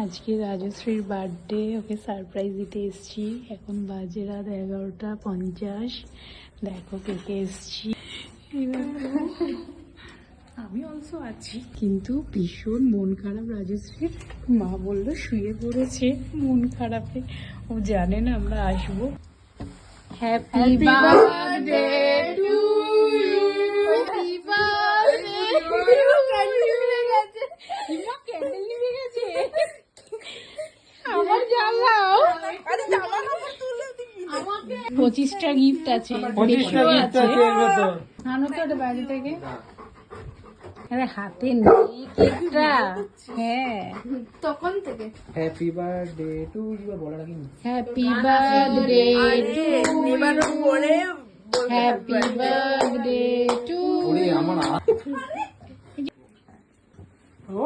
আজকে রাজশ্রীর বার্থডে, ওকে সারপ্রাইজ দিতে এসেছি। এখন বাজে রাত 11:50। দেখো কেকে এসেছি, আমি অলসো আছি, কিন্তু ভীষণ মন খারাপ রাজশ্রীর। মা বললো শুয়ে পড়েছে মন খারাপে, ও জানে না আমরা আসবো। Happy birthday to you, happy birthday to you. Candle নিভে গেছে, আমার জ্বালাও। 25টা গিফট আছে, 25টা গিফট আছে এর ভেতর। আনো তো ওটা বাইরে থেকে। আরে হাতে নেই কেকটা। হ্যাঁ, তখন থেকে হ্যাপি বার্থডে টু ইউ বলাটা কি? হ্যাপি বার্থডে টু এবারও পরে হ্যাপি বার্থডে টু ওরে আমার ও